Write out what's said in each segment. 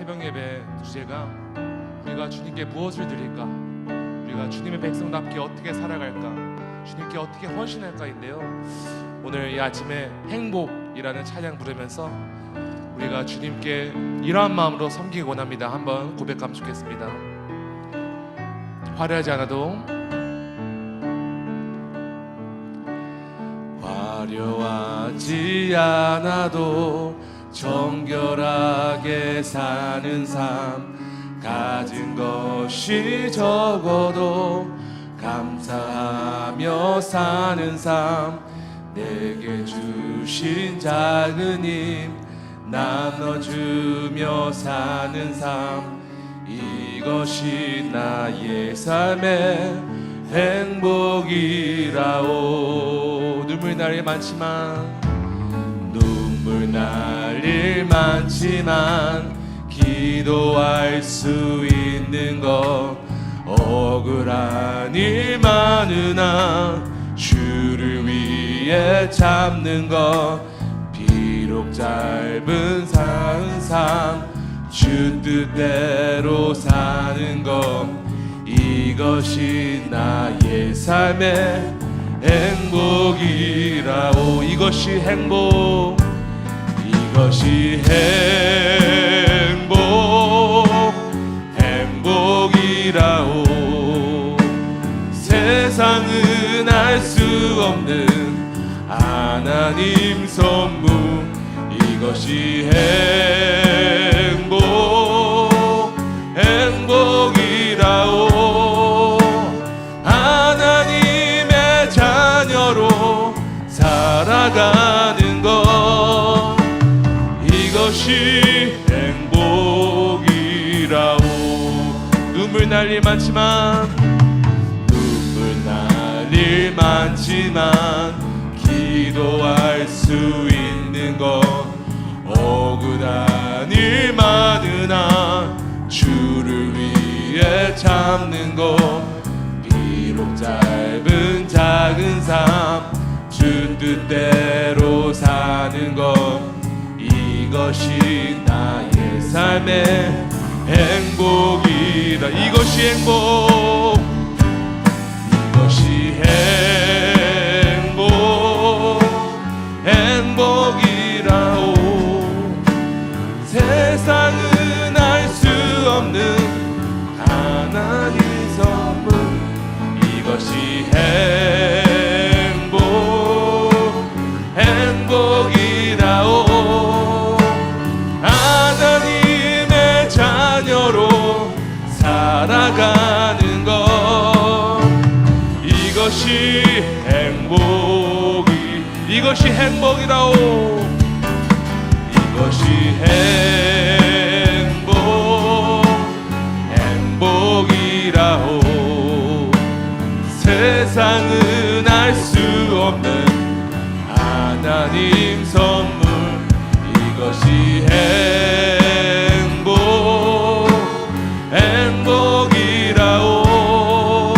새벽 예배 주제가 우리가 주님께 무엇을 드릴까, 우리가 주님의 백성답게 어떻게 살아갈까, 주님께 어떻게 헌신할까인데요, 오늘 이 아침에 행복이라는 찬양 부르면서 우리가 주님께 이러한 마음으로 섬기기 원합니다. 한번 고백하면 좋겠습니다. 화려하지 않아도, 화려하지 않아도 정결하게 사는 삶, 가진 것이 적어도 감사하며 사는 삶, 내게 주신 작은 힘 나눠주며 사는 삶, 이것이 나의 삶의 행복이라오. 눈물 날 일 많지만, 눈물 날 일 많지만 기도할 수 있는 것, 억울한 일 많으나 주를 위해 참는 것, 비록 짧은 삶 주 뜻대로 사는 것, 이것이 나의 삶의 행복이라오. 이것이 행복, 이것이 행복이라오. 세상은 알 수 없는 하나님 선물, 이것이 행복이라오. 하나님의 자녀로 살아가는 것, 이것이 행복이라오. 눈물 날 일 많지만, 눈물 날 일 많지만 기도할 수 있는 것, 억울한 일 많으나 주를 위해 참는 것, 비록 짧은 작은 삶 주 뜻대로 사는 것, 이것이 나의 삶의 행복이라. 이것이 행복, 이것이 행복이라오. 세상은 알 수 없는 하나님 선물, 이것이 행복이라오. 하나님의 자녀로 살아가는 것, 이것이 이것이 행복이라오. 이것이 행복이라오. 세상은 알 수 없는 하나님 선물, 이것이 행복이라오.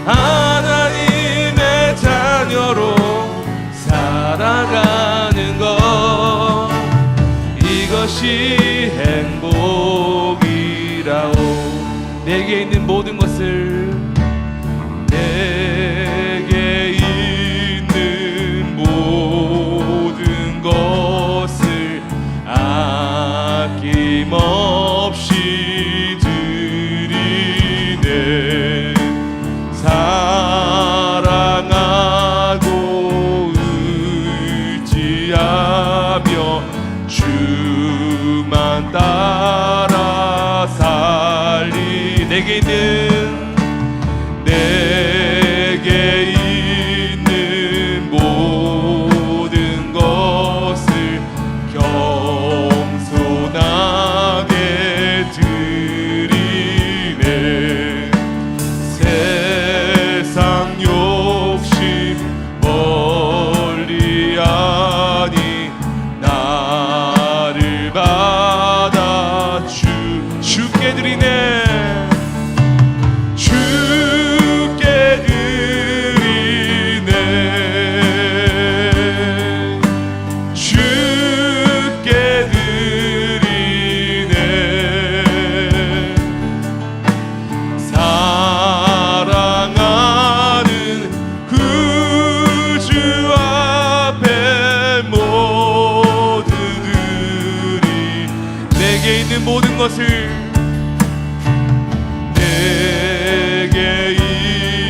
하나님의 자녀로 살아가는 것, 이것이 행복이라오. 내게 있는 모든 것을, 내게 있는 모든 것을 아낌없이 드리네. 사랑하고 의지하며 주만 따라 살리. 내게 있는 모든 것을 겸손하게 드리네. 세상 욕심 멀리하니 나를 받아 주께 드리네. 내게 있는 모든 것을 내게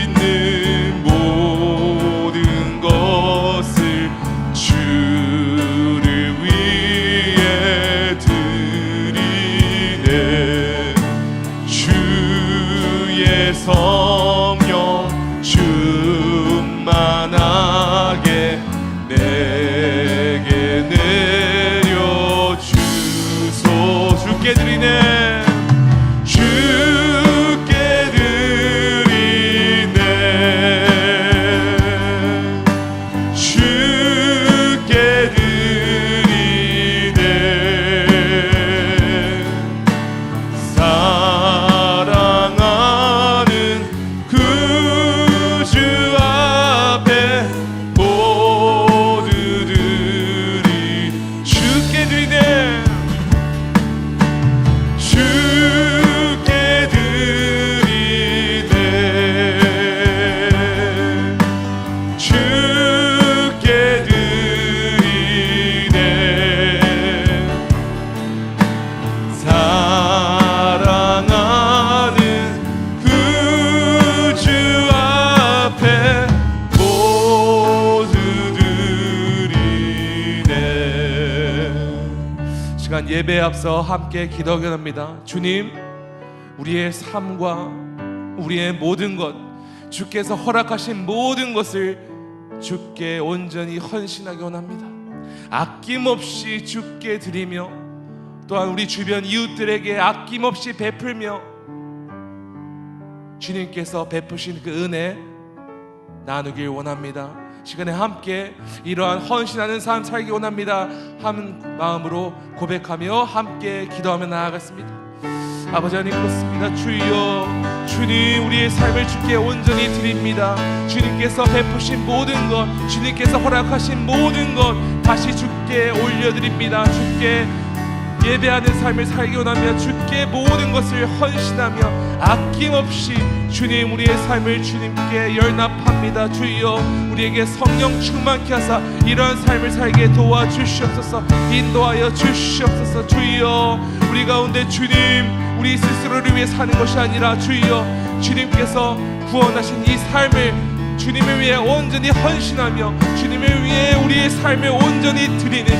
있는 모든 것을 주를 위해 드리네. 주의 성령 충만하게 내게 내려주소. 주께 드리네. 주께 드리네. 주께 드리네. 사랑하는 구주 앞에 모두들이 주께 드리네. 주께 드리네. 주께 드리네. 사랑하는 구주 앞에 모두들이네. 시간 예배에 앞서 함께 기도하옵니다. 주님, 우리의 삶과 우리의 모든 것, 주께서 허락하신 모든 것을 주께 온전히 헌신하기 원합니다. 아낌없이 주께 드리며 또한 우리 주변 이웃들에게 아낌없이 베풀며 주님께서 베푸신 그 은혜 나누길 원합니다. 시간에 함께 이러한 헌신하는 삶 살기 원합니다. 한 마음으로 고백하며 함께 기도하며 나아가겠습니다. 아버지 하나님, 그렇습니다. 주여, 주님, 우리의 삶을 주께 온전히 드립니다. 주님께서 베푸신 모든 것, 주님께서 허락하신 모든 것 다시 주께 올려드립니다. 주께 예배하는 삶을 살기 원하며 주께 모든 것을 헌신하며 아낌없이 주님, 우리의 삶을 주님께 연합합니다. 주여, 우리에게 성령 충만케 하사 이러한 삶을 살게 도와주시옵소서. 인도하여 주시옵소서. 주여, 우리 가운데 주님, 우리 스스로를 위해 사는 것이 아니라 주여, 주님께서 구원하신 이 삶을 주님을 위해 온전히 헌신하며 주님을 위해 우리의 삶을 온전히 드리는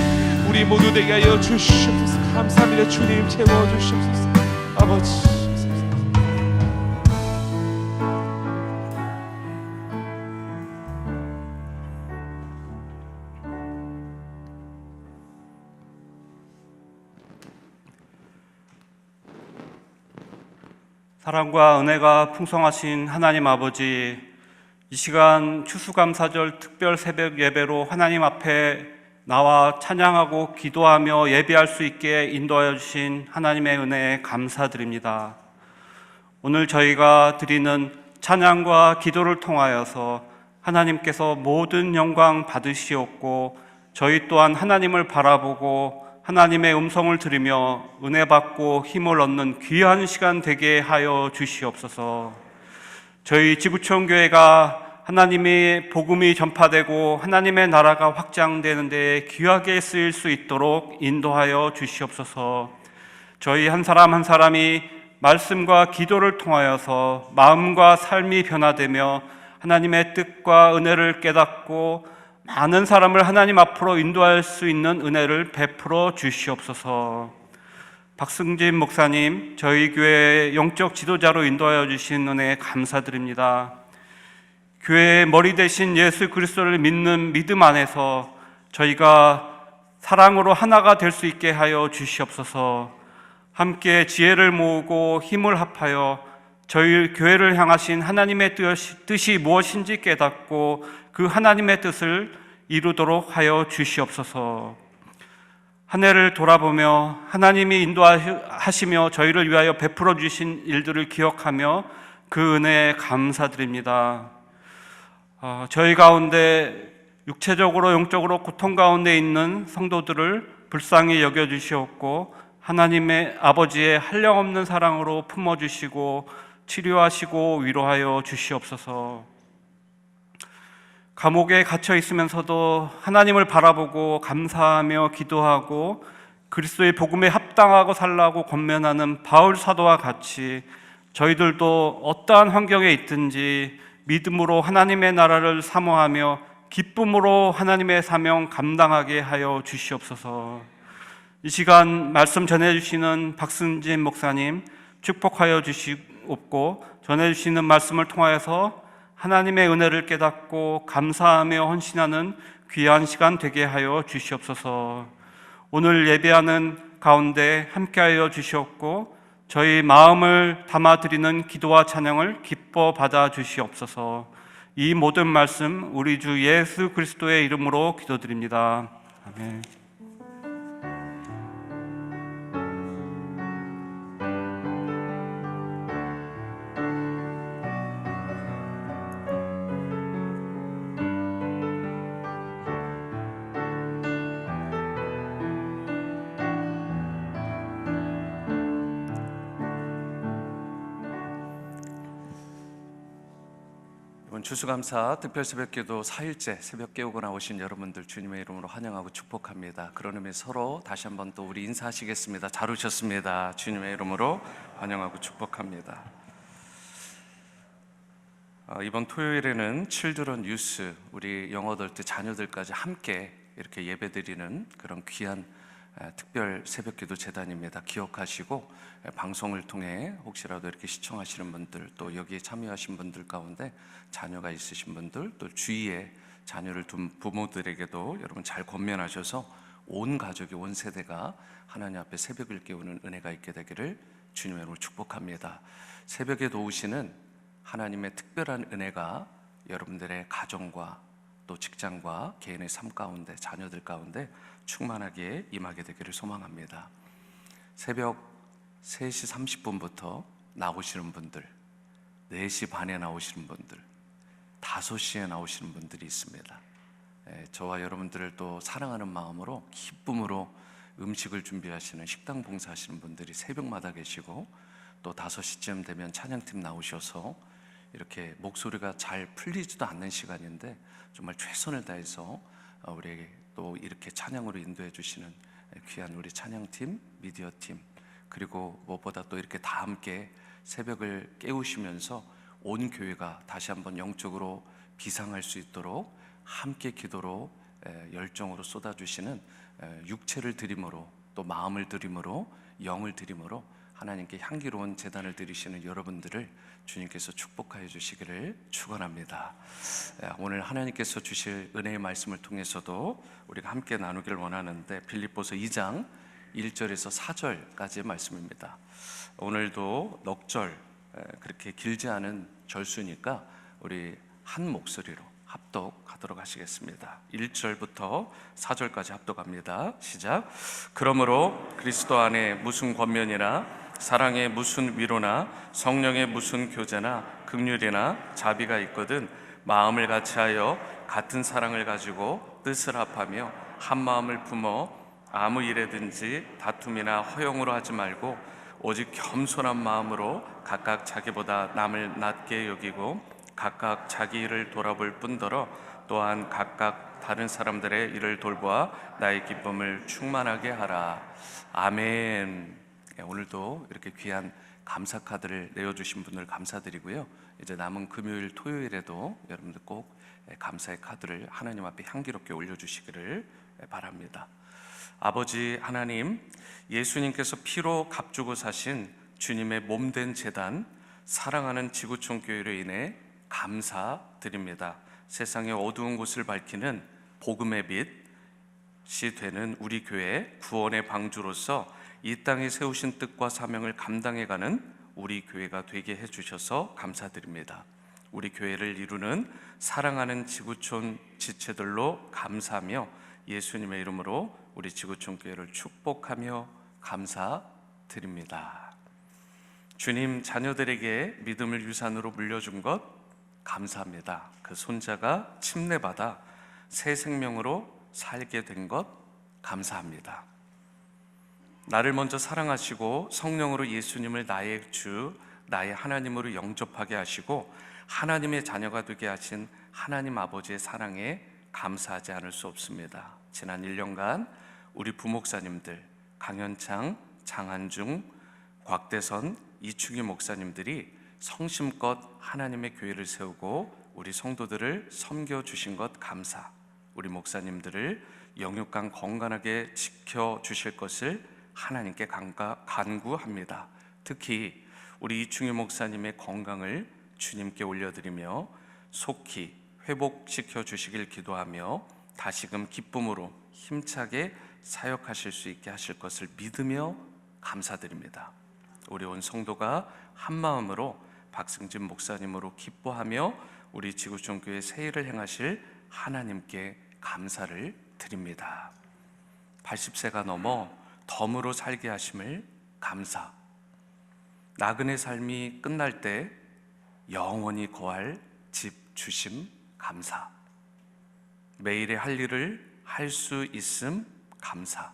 우리 모두 되게 하여 주시옵소서. 감사합니다. 주님, 채워주시옵소서. 아버지, 사랑과 은혜가 풍성하신 하나님 아버지, 이 시간 추수감사절 특별 새벽 예배로 하나님 앞에 나와 찬양하고 기도하며 예배할 수 있게 인도하여 주신 하나님의 은혜에 감사드립니다. 오늘 저희가 드리는 찬양과 기도를 통하여서 하나님께서 모든 영광 받으시옵고 저희 또한 하나님을 바라보고 하나님의 음성을 들으며 은혜 받고 힘을 얻는 귀한 시간 되게 하여 주시옵소서. 저희 지구촌 교회가 하나님의 복음이 전파되고 하나님의 나라가 확장되는 데 귀하게 쓰일 수 있도록 인도하여 주시옵소서. 저희 한 사람 한 사람이 말씀과 기도를 통하여서 마음과 삶이 변화되며 하나님의 뜻과 은혜를 깨닫고 많은 사람을 하나님 앞으로 인도할 수 있는 은혜를 베풀어 주시옵소서. 박승진 목사님, 저희 교회의 영적 지도자로 인도하여 주신 은혜에 감사드립니다. 교회의 머리 대신 예수 그리스도를 믿는 믿음 안에서 저희가 사랑으로 하나가 될 수 있게 하여 주시옵소서. 함께 지혜를 모으고 힘을 합하여 저희 교회를 향하신 하나님의 뜻이 무엇인지 깨닫고 그 하나님의 뜻을 이루도록 하여 주시옵소서. 한 해를 돌아보며 하나님이 인도하시며 저희를 위하여 베풀어 주신 일들을 기억하며 그 은혜에 감사드립니다. 저희 가운데 육체적으로 영적으로 고통 가운데 있는 성도들을 불쌍히 여겨주시옵고 하나님의 아버지의 한량없는 사랑으로 품어주시고 치료하시고 위로하여 주시옵소서. 감옥에 갇혀 있으면서도 하나님을 바라보고 감사하며 기도하고 그리스도의 복음에 합당하고 살라고 권면하는 바울 사도와 같이 저희들도 어떠한 환경에 있든지 믿음으로 하나님의 나라를 사모하며 기쁨으로 하나님의 사명 감당하게 하여 주시옵소서. 이 시간 말씀 전해주시는 박승진 목사님 축복하여 주시옵고, 전해주시는 말씀을 통하여서 하나님의 은혜를 깨닫고 감사하며 헌신하는 귀한 시간 되게 하여 주시옵소서. 오늘 예배하는 가운데 함께하여 주시옵고, 저희 마음을 담아드리는 기도와 찬양을 기뻐 받아 주시옵소서. 이 모든 말씀 우리 주 예수 그리스도의 이름으로 기도드립니다. 아멘. 이번 추수감사 특별 새벽기도 4일째 새벽 깨우고 나오신 여러분들 주님의 이름으로 환영하고 축복합니다. 그런 의미 서로 다시 한번 또 우리 인사하시겠습니다. 잘 오셨습니다. 주님의 이름으로 환영하고 축복합니다. 이번 토요일에는 칠드런 유스, 우리 영어들때 자녀들까지 함께 이렇게 예배드리는 그런 귀한 특별 새벽기도 재단입니다. 기억하시고 방송을 통해 혹시라도 이렇게 시청하시는 분들, 또 여기에 참여하신 분들 가운데 자녀가 있으신 분들, 또 주위에 자녀를 둔 부모들에게도 여러분 잘 권면하셔서 온 가족이, 온 세대가 하나님 앞에 새벽을 깨우는 은혜가 있게 되기를 주님의 이름으로 축복합니다. 새벽에 도우시는 하나님의 특별한 은혜가 여러분들의 가정과 또 직장과 개인의 삶 가운데, 자녀들 가운데 충만하게 임하게 되기를 소망합니다. 새벽 3시 30분부터 나오시는 분들, 4시 반에 나오시는 분들, 5시에 나오시는 분들이 있습니다. 저와 여러분들을 또 사랑하는 마음으로 기쁨으로 음식을 준비하시는 식당 봉사하시는 분들이 새벽마다 계시고, 또 5시쯤 되면 찬양팀 나오셔서 이렇게 목소리가 잘 풀리지도 않는 시간인데 정말 최선을 다해서 우리에게 또 이렇게 찬양으로 인도해 주시는 귀한 우리 찬양팀, 미디어팀, 그리고 무엇보다 또 이렇게 다 함께 새벽을 깨우시면서 온 교회가 다시 한번 영적으로 비상할 수 있도록 함께 기도로 열정으로 쏟아주시는, 육체를 드림으로 또 마음을 드림으로 영을 드림으로 하나님께 향기로운 제단을 드리시는 여러분들을 주님께서 축복하여 주시기를 축원합니다. 오늘 하나님께서 주실 은혜의 말씀을 통해서도 우리가 함께 나누기를 원하는데, 빌립보서 2장 1절에서 4절까지의 말씀입니다. 오늘도 넉절, 그렇게 길지 않은 절수니까 우리 한 목소리로 합독하도록 하시겠습니다. 1절부터 4절까지 합독합니다. 시작. 그러므로 그리스도 안에 무슨 권면이나 사랑의 무슨 위로나 성령의 무슨 교제나 긍휼이나 자비가 있거든 마음을 같이하여 같은 사랑을 가지고 뜻을 합하며 한 마음을 품어 아무 일에든지 다툼이나 허용으로 하지 말고 오직 겸손한 마음으로 각각 자기보다 남을 낮게 여기고 각각 자기 일을 돌아볼 뿐더러 또한 각각 다른 사람들의 일을 돌보아 나의 기쁨을 충만하게 하라. 아멘. 오늘도 이렇게 귀한 감사 카드를 내어주신 분들 감사드리고요. 이제 남은 금요일, 토요일에도 여러분들 꼭 감사의 카드를 하나님 앞에 향기롭게 올려주시기를 바랍니다. 아버지 하나님, 예수님께서 피로 값주고 사신 주님의 몸된 제단, 사랑하는 지구촌 교회로 인해 감사드립니다. 세상의 어두운 곳을 밝히는 복음의 빛이 되는 우리 교회 구원의 방주로서 이 땅에 세우신 뜻과 사명을 감당해가는 우리 교회가 되게 해주셔서 감사드립니다. 우리 교회를 이루는 사랑하는 지구촌 지체들로 감사하며 예수님의 이름으로 우리 지구촌 교회를 축복하며 감사드립니다. 주님, 자녀들에게 믿음을 유산으로 물려준 것 감사합니다. 그 손자가 침례받아 새 생명으로 살게 된 것 감사합니다. 나를 먼저 사랑하시고 성령으로 예수님을 나의 주, 나의 하나님으로 영접하게 하시고 하나님의 자녀가 되게 하신 하나님 아버지의 사랑에 감사하지 않을 수 없습니다. 지난 1년간 우리 부목사님들, 강현창, 장한중, 곽대선, 이충희 목사님들이 성심껏 하나님의 교회를 세우고 우리 성도들을 섬겨주신 것 감사, 우리 목사님들을 영육간 건강하게 지켜주실 것을 하나님께 간구합니다. 특히 우리 이충희 목사님의 건강을 주님께 올려드리며 속히 회복시켜 주시길 기도하며 다시금 기쁨으로 힘차게 사역하실 수 있게 하실 것을 믿으며 감사드립니다. 우리 온 성도가 한 마음으로 박승진 목사님으로 기뻐하며 우리 지구촌교회 새일을 행하실 하나님께 감사를 드립니다. 80세가 넘어 덤으로 살게 하심을 감사. 나그네 삶이 끝날 때 영원히 거할 집 주심 감사. 매일의 할 일을 할 수 있음 감사.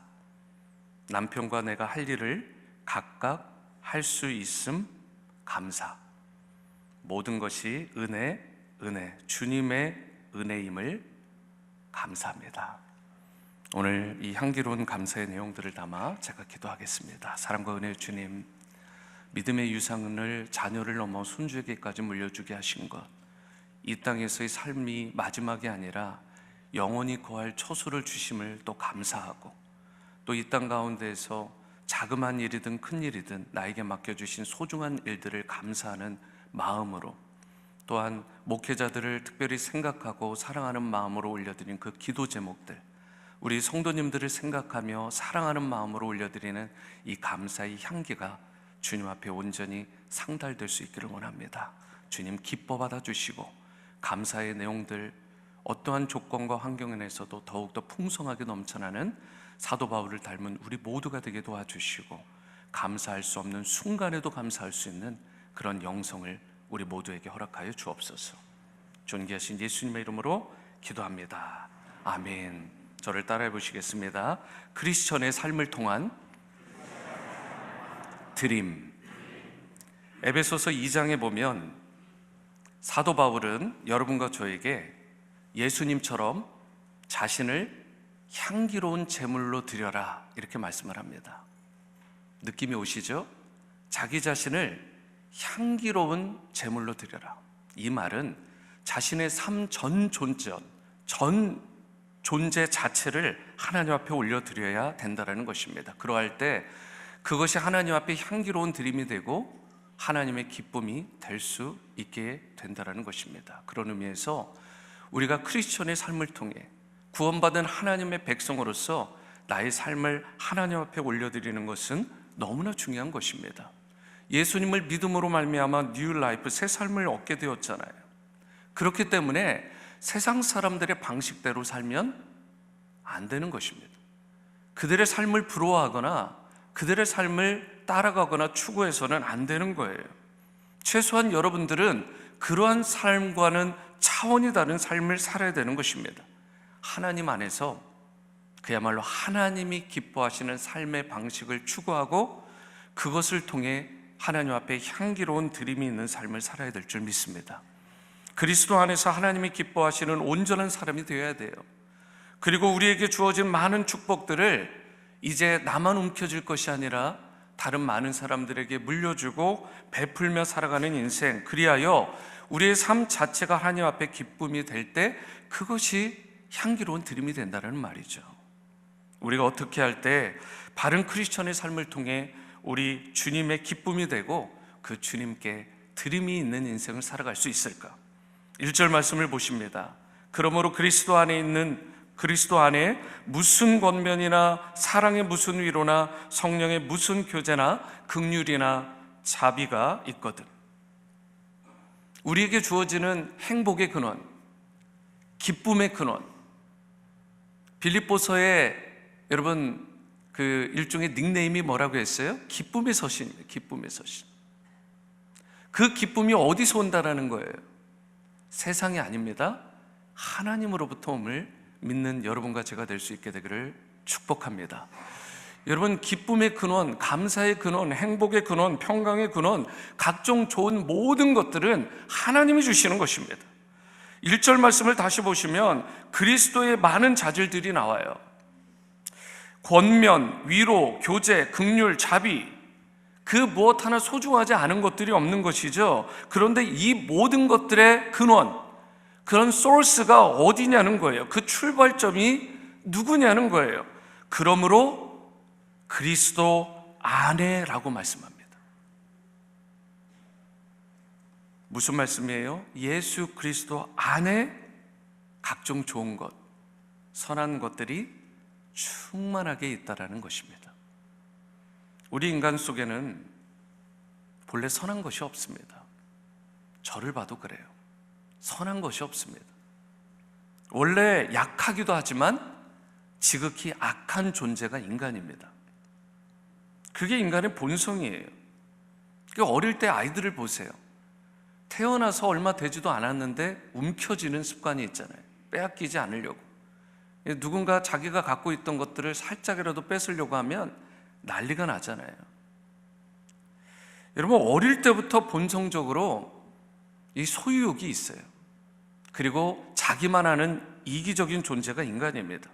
남편과 내가 할 일을 각각 할 수 있음 감사. 모든 것이 은혜, 주님의 은혜임을 감사합니다. 오늘 이 향기로운 감사의 내용들을 담아 제가 기도하겠습니다. 사랑과 은혜의 주님, 믿음의 유산을 자녀를 넘어 손주에게까지 물려주게 하신 것, 이 땅에서의 삶이 마지막이 아니라 영원히 거할 처소를 주심을 또 감사하고, 또 이 땅 가운데에서 자그마한 일이든 큰 일이든 나에게 맡겨주신 소중한 일들을 감사하는 마음으로, 또한 목회자들을 특별히 생각하고 사랑하는 마음으로 올려드린 그 기도 제목들, 우리 성도님들을 생각하며 사랑하는 마음으로 올려드리는 이 감사의 향기가 주님 앞에 온전히 상달될 수 있기를 원합니다. 주님 기뻐 받아주시고 감사의 내용들, 어떠한 조건과 환경에서도 더욱더 풍성하게 넘쳐나는 사도 바울을 닮은 우리 모두가 되게 도와주시고, 감사할 수 없는 순간에도 감사할 수 있는 그런 영성을 우리 모두에게 허락하여 주옵소서. 존귀하신 예수님의 이름으로 기도합니다. 아멘. 저를 따라해 보시겠습니다. 크리스천의 삶을 통한 드림. 에베소서 2장에 보면 사도 바울은 여러분과 저에게 예수님처럼 자신을 향기로운 제물로 드려라 이렇게 말씀을 합니다. 느낌이 오시죠? 자기 자신을 향기로운 제물로 드려라. 이 말은 자신의 삶 전 존재 자체를 하나님 앞에 올려드려야 된다는 것입니다. 그러할 때 그것이 하나님 앞에 향기로운 드림이 되고 하나님의 기쁨이 될 수 있게 된다는 것입니다. 그런 의미에서 우리가 크리스천의 삶을 통해 구원받은 하나님의 백성으로서 나의 삶을 하나님 앞에 올려드리는 것은 너무나 중요한 것입니다. 예수님을 믿음으로 말미암아 뉴 라이프, 새 삶을 얻게 되었잖아요. 그렇기 때문에 세상 사람들의 방식대로 살면 안 되는 것입니다. 그들의 삶을 부러워하거나 그들의 삶을 따라가거나 추구해서는 안 되는 거예요. 최소한 여러분들은 그러한 삶과는 차원이 다른 삶을 살아야 되는 것입니다. 하나님 안에서 그야말로 하나님이 기뻐하시는 삶의 방식을 추구하고 그것을 통해 하나님 앞에 향기로운 드림이 있는 삶을 살아야 될 줄 믿습니다. 그리스도 안에서 하나님이 기뻐하시는 온전한 사람이 되어야 돼요. 그리고 우리에게 주어진 많은 축복들을 이제 나만 움켜쥘 것이 아니라 다른 많은 사람들에게 물려주고 베풀며 살아가는 인생, 그리하여 우리의 삶 자체가 하나님 앞에 기쁨이 될 때 그것이 향기로운 드림이 된다는 말이죠. 우리가 어떻게 할 때 바른 크리스천의 삶을 통해 우리 주님의 기쁨이 되고 그 주님께 드림이 있는 인생을 살아갈 수 있을까? 1절 말씀을 보십니다. 그러므로 그리스도 안에 무슨 권면이나 사랑의 무슨 위로나 성령의 무슨 교제나 긍휼이나 자비가 있거든. 우리에게 주어지는 행복의 근원, 기쁨의 근원, 빌립보서에 여러분 그 일종의 닉네임이 뭐라고 했어요? 기쁨의 서신이에요. 기쁨의 서신. 그 기쁨이 어디서 온다라는 거예요? 세상이 아닙니다. 하나님으로부터 옴을 믿는 여러분과 제가 될 수 있게 되기를 축복합니다. 여러분, 기쁨의 근원, 감사의 근원, 행복의 근원, 평강의 근원, 각종 좋은 모든 것들은 하나님이 주시는 것입니다. 1절 말씀을 다시 보시면 그리스도의 많은 자질들이 나와요. 권면, 위로, 교제, 긍휼, 자비, 그 무엇 하나 소중하지 않은 것들이 없는 것이죠. 그런데 이 모든 것들의 근원, 그런 소스가 어디냐는 거예요. 그 출발점이 누구냐는 거예요. 그러므로 그리스도 안에라고 말씀합니다. 무슨 말씀이에요? 예수 그리스도 안에 각종 좋은 것, 선한 것들이 충만하게 있다라는 것입니다. 우리 인간 속에는 본래 선한 것이 없습니다. 저를 봐도 그래요. 선한 것이 없습니다. 원래 약하기도 하지만 지극히 악한 존재가 인간입니다. 그게 인간의 본성이에요. 어릴 때 아이들을 보세요. 태어나서 얼마 되지도 않았는데 움켜쥐는 습관이 있잖아요. 빼앗기지 않으려고. 누군가 자기가 갖고 있던 것들을 살짝이라도 뺏으려고 하면 난리가 나잖아요. 여러분, 어릴 때부터 본성적으로 이 소유욕이 있어요. 그리고 자기만 아는 이기적인 존재가 인간입니다.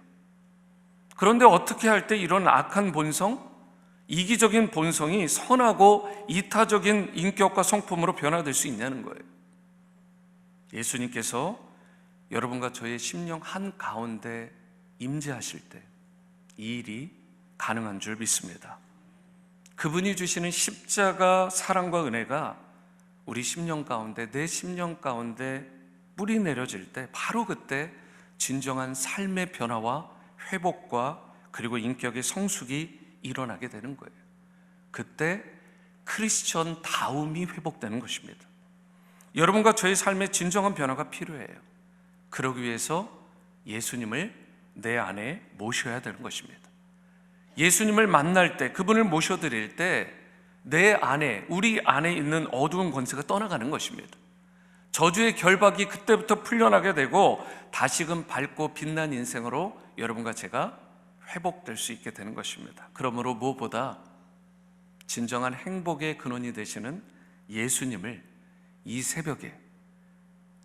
그런데 어떻게 할 때 이런 악한 본성, 이기적인 본성이 선하고 이타적인 인격과 성품으로 변화될 수 있냐는 거예요. 예수님께서 여러분과 저의 심령 한가운데 임재하실 때 이 일이 가능한 줄 믿습니다. 그분이 주시는 십자가 사랑과 은혜가 우리 심령 가운데, 내 심령 가운데 뿌리 내려질 때 바로 그때 진정한 삶의 변화와 회복과 그리고 인격의 성숙이 일어나게 되는 거예요. 그때 크리스천 다움이 회복되는 것입니다. 여러분과 저의 삶에 진정한 변화가 필요해요. 그러기 위해서 예수님을 내 안에 모셔야 되는 것입니다. 예수님을 만날 때, 그분을 모셔드릴 때 내 안에, 우리 안에 있는 어두운 권세가 떠나가는 것입니다. 저주의 결박이 그때부터 풀려나게 되고 다시금 밝고 빛난 인생으로 여러분과 제가 회복될 수 있게 되는 것입니다. 그러므로 무엇보다 진정한 행복의 근원이 되시는 예수님을 이 새벽에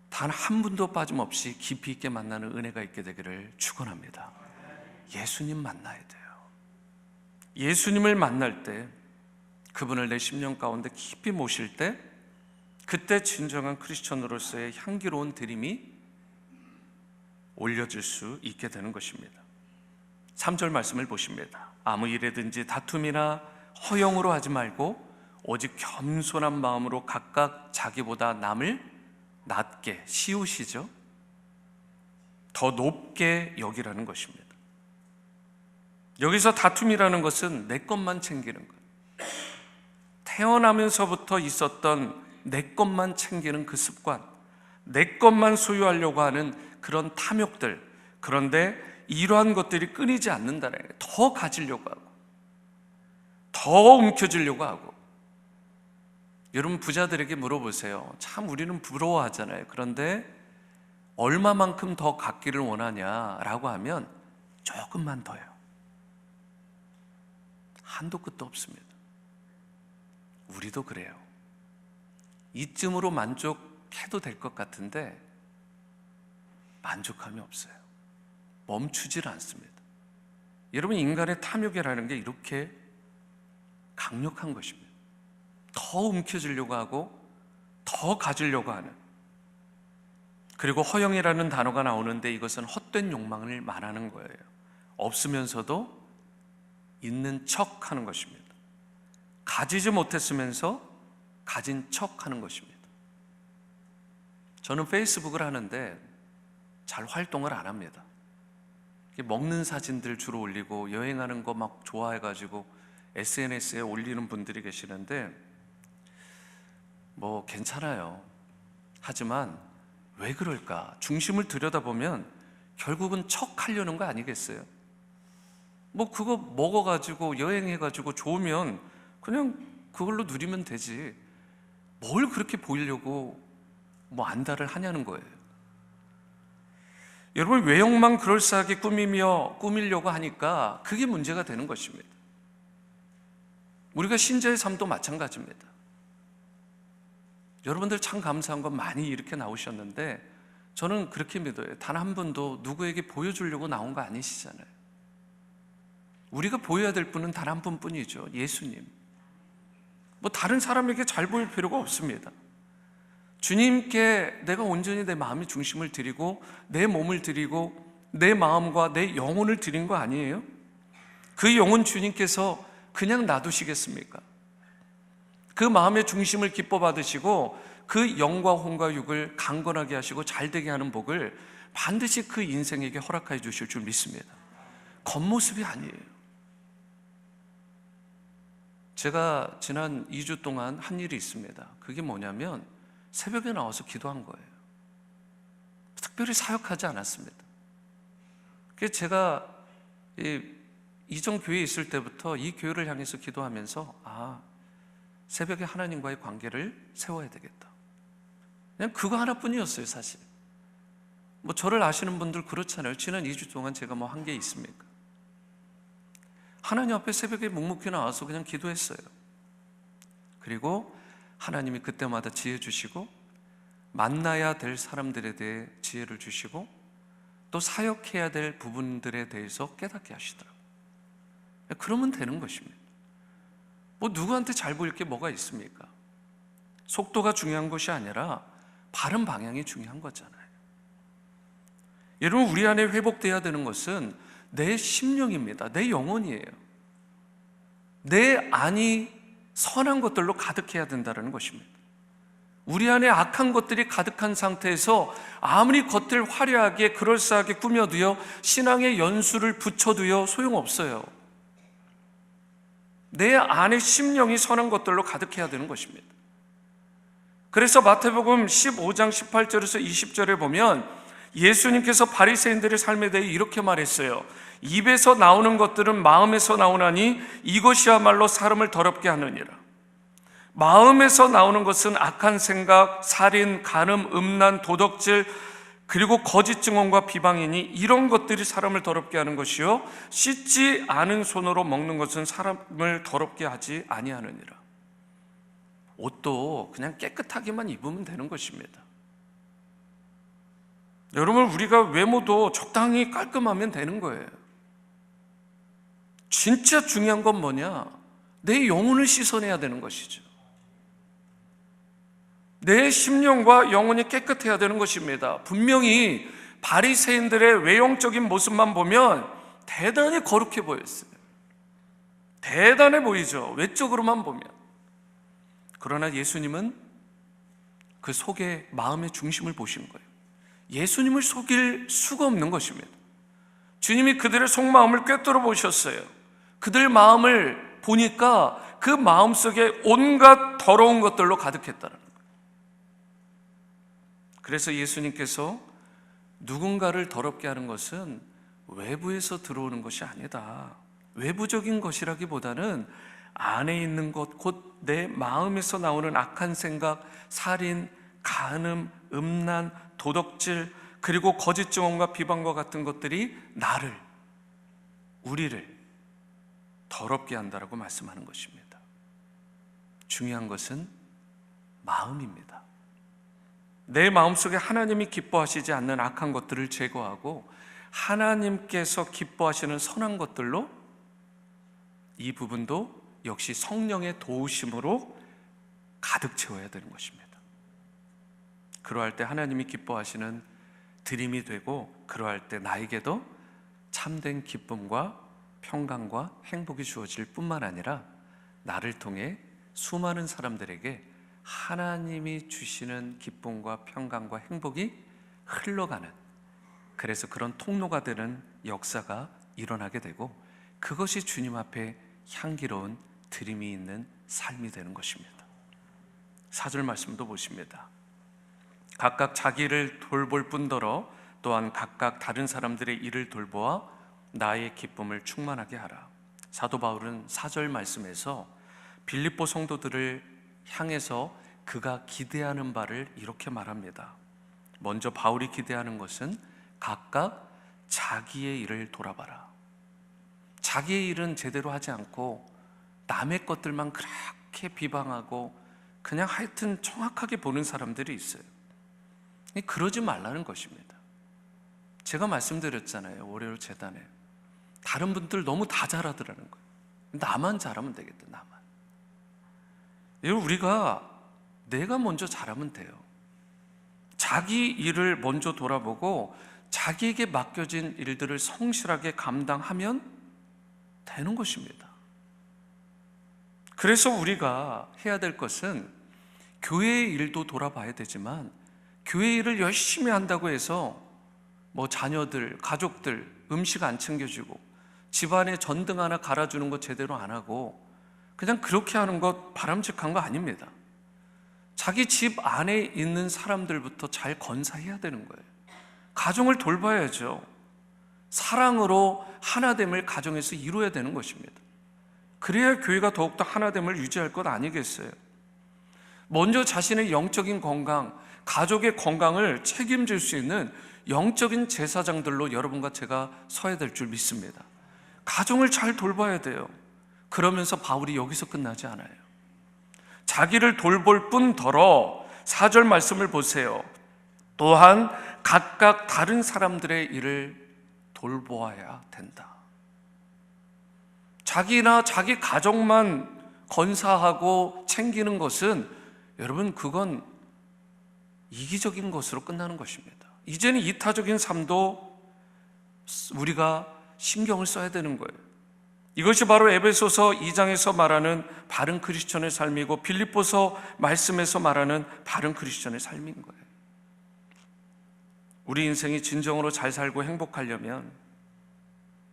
단 한 분도 빠짐없이 깊이 있게 만나는 은혜가 있게 되기를 축원합니다. 예수님 만나야 돼요. 예수님을 만날 때, 그분을 내 심령 가운데 깊이 모실 때, 그때 진정한 크리스천으로서의 향기로운 드림이 올려질 수 있게 되는 것입니다. 3절 말씀을 보십니다. 아무 일에든지 다툼이나 허영으로 하지 말고 오직 겸손한 마음으로 각각 자기보다 남을 낮게, 시우시죠, 더 높게 여기라는 것입니다. 여기서 다툼이라는 것은 내 것만 챙기는 것, 태어나면서부터 있었던 내 것만 챙기는 그 습관, 내 것만 소유하려고 하는 그런 탐욕들, 그런데 이러한 것들이 끊이지 않는다는 거예요. 더 가지려고 하고 더 움켜쥐려고 하고. 여러분, 부자들에게 물어보세요. 참 우리는 부러워하잖아요. 그런데 얼마만큼 더 갖기를 원하냐라고 하면 조금만 더요. 한도 끝도 없습니다. 우리도 그래요. 이쯤으로 만족해도 될 것 같은데 만족함이 없어요. 멈추질 않습니다. 여러분, 인간의 탐욕이라는 게 이렇게 강력한 것입니다. 더 움켜쥐려고 하고 더 가지려고 하는. 그리고 허영이라는 단어가 나오는데 이것은 헛된 욕망을 말하는 거예요. 없으면서도 있는 척 하는 것입니다. 가지지 못했으면서 가진 척 하는 것입니다. 저는 페이스북을 하는데 잘 활동을 안 합니다. 먹는 사진들 주로 올리고 여행하는 거 막 좋아해가지고 SNS에 올리는 분들이 계시는데 뭐 괜찮아요. 하지만 왜 그럴까? 중심을 들여다보면 결국은 척하려는 거 아니겠어요? 뭐 그거 먹어가지고 여행해가지고 좋으면 그냥 그걸로 누리면 되지, 뭘 그렇게 보이려고 뭐 안달을 하냐는 거예요. 여러분, 외형만 그럴싸하게 꾸미려고 하니까 그게 문제가 되는 것입니다. 우리가 신자의 삶도 마찬가지입니다. 여러분들 참 감사한 건 많이 이렇게 나오셨는데 저는 그렇게 믿어요. 단 한 분도 누구에게 보여주려고 나온 거 아니시잖아요. 우리가 보여야 될 분은 단 한 분뿐이죠. 예수님. 뭐 다른 사람에게 잘 보일 필요가 없습니다. 주님께 내가 온전히 내 마음의 중심을 드리고 내 몸을 드리고 내 마음과 내 영혼을 드린 거 아니에요? 그 영혼 주님께서 그냥 놔두시겠습니까? 그 마음의 중심을 기뻐 받으시고 그 영과 혼과 육을 강건하게 하시고 잘되게 하는 복을 반드시 그 인생에게 허락해 주실 줄 믿습니다. 겉모습이 아니에요. 제가 지난 2주 동안 한 일이 있습니다. 그게 뭐냐면 새벽에 나와서 기도한 거예요. 특별히 사역하지 않았습니다. 그래서 제가 이전 교회에 있을 때부터 이 교회를 향해서 기도하면서 새벽에 하나님과의 관계를 세워야 되겠다. 그냥 그거 하나뿐이었어요, 사실. 뭐 저를 아시는 분들 그렇잖아요. 지난 2주 동안 제가 뭐 한 게 있습니까? 하나님 앞에 새벽에 묵묵히 나와서 그냥 기도했어요. 그리고 하나님이 그때마다 지혜 주시고 만나야 될 사람들에 대해 지혜를 주시고 또 사역해야 될 부분들에 대해서 깨닫게 하시더라고요. 그러면 되는 것입니다. 뭐 누구한테 잘 보일 게 뭐가 있습니까? 속도가 중요한 것이 아니라 바른 방향이 중요한 거잖아요. 여러분, 우리 안에 회복돼야 되는 것은 내 심령입니다. 내 영혼이에요. 내 안이 선한 것들로 가득해야 된다는 것입니다. 우리 안에 악한 것들이 가득한 상태에서 아무리 겉을 화려하게 그럴싸하게 꾸며도요, 신앙의 연수를 붙여도요 소용없어요. 내 안의 심령이 선한 것들로 가득해야 되는 것입니다. 그래서 마태복음 15장 18절에서 20절에 보면 예수님께서 바리새인들의 삶에 대해 이렇게 말했어요. 입에서 나오는 것들은 마음에서 나오나니 이것이야말로 사람을 더럽게 하느니라. 마음에서 나오는 것은 악한 생각, 살인, 간음, 음란, 도덕질, 그리고 거짓 증언과 비방이니 이런 것들이 사람을 더럽게 하는 것이요 씻지 않은 손으로 먹는 것은 사람을 더럽게 하지 아니하느니라. 옷도 그냥 깨끗하게만 입으면 되는 것입니다. 여러분, 우리가 외모도 적당히 깔끔하면 되는 거예요. 진짜 중요한 건 뭐냐? 내 영혼을 씻어내야 되는 것이죠. 내 심령과 영혼이 깨끗해야 되는 것입니다. 분명히 바리새인들의 외형적인 모습만 보면 대단히 거룩해 보였어요. 대단해 보이죠, 외적으로만 보면. 그러나 예수님은 그 속에 마음의 중심을 보신 거예요. 예수님을 속일 수가 없는 것입니다. 주님이 그들의 속마음을 꿰뚫어 보셨어요. 그들 마음을 보니까 그 마음 속에 온갖 더러운 것들로 가득했다는 거예요. 그래서 예수님께서 누군가를 더럽게 하는 것은 외부에서 들어오는 것이 아니다. 외부적인 것이라기보다는 안에 있는 것, 곧 내 마음에서 나오는 악한 생각, 살인, 간음, 음란, 도덕질, 그리고 거짓 증언과 비방과 같은 것들이 나를, 우리를 더럽게 한다라고 말씀하는 것입니다. 중요한 것은 마음입니다. 내 마음속에 하나님이 기뻐하시지 않는 악한 것들을 제거하고 하나님께서 기뻐하시는 선한 것들로, 이 부분도 역시 성령의 도우심으로 가득 채워야 되는 것입니다. 그러할 때 하나님이 기뻐하시는 드림이 되고, 그러할 때 나에게도 참된 기쁨과 평강과 행복이 주어질 뿐만 아니라 나를 통해 수많은 사람들에게 하나님이 주시는 기쁨과 평강과 행복이 흘러가는, 그래서 그런 통로가 되는 역사가 일어나게 되고, 그것이 주님 앞에 향기로운 드림이 있는 삶이 되는 것입니다. 4절 말씀도 보십니다. 각각 자기를 돌볼 뿐더러 또한 각각 다른 사람들의 일을 돌보아 나의 기쁨을 충만하게 하라. 사도 바울은 4절 말씀에서 빌립보 성도들을 향해서 그가 기대하는 바를 이렇게 말합니다. 먼저 바울이 기대하는 것은 각각 자기의 일을 돌아봐라. 자기의 일은 제대로 하지 않고 남의 것들만 그렇게 비방하고 그냥 하여튼 정확하게 보는 사람들이 있어요. 그러지 말라는 것입니다. 제가 말씀드렸잖아요, 월요일 재단에. 다른 분들 너무 다 잘하더라는 거예요. 나만 잘하면 되겠다, 나만. 우리가 내가 먼저 잘하면 돼요. 자기 일을 먼저 돌아보고 자기에게 맡겨진 일들을 성실하게 감당하면 되는 것입니다. 그래서 우리가 해야 될 것은 교회의 일도 돌아봐야 되지만 교회 일을 열심히 한다고 해서 자녀들, 가족들 음식 안 챙겨주고 집안에 전등 하나 갈아주는 거 제대로 안 하고 그냥 그렇게 하는 것 바람직한 거 아닙니다. 자기 집 안에 있는 사람들부터 잘 건사해야 되는 거예요. 가정을 돌봐야죠. 사랑으로 하나됨을 가정에서 이루어야 되는 것입니다. 그래야 교회가 더욱더 하나됨을 유지할 것 아니겠어요? 먼저 자신의 영적인 건강, 가족의 건강을 책임질 수 있는 영적인 제사장들로 여러분과 제가 서야 될 줄 믿습니다. 가정을 잘 돌봐야 돼요. 그러면서 바울이 여기서 끝나지 않아요. 자기를 돌볼 뿐더러 4절 말씀을 보세요. 또한 각각 다른 사람들의 일을 돌보아야 된다. 자기나 자기 가족만 건사하고 챙기는 것은 여러분 그건 이기적인 것으로 끝나는 것입니다. 이제는 이타적인 삶도 우리가 신경을 써야 되는 거예요. 이것이 바로 에베소서 2장에서 말하는 바른 크리스천의 삶이고 빌립보서 말씀에서 말하는 바른 크리스천의 삶인 거예요. 우리 인생이 진정으로 잘 살고 행복하려면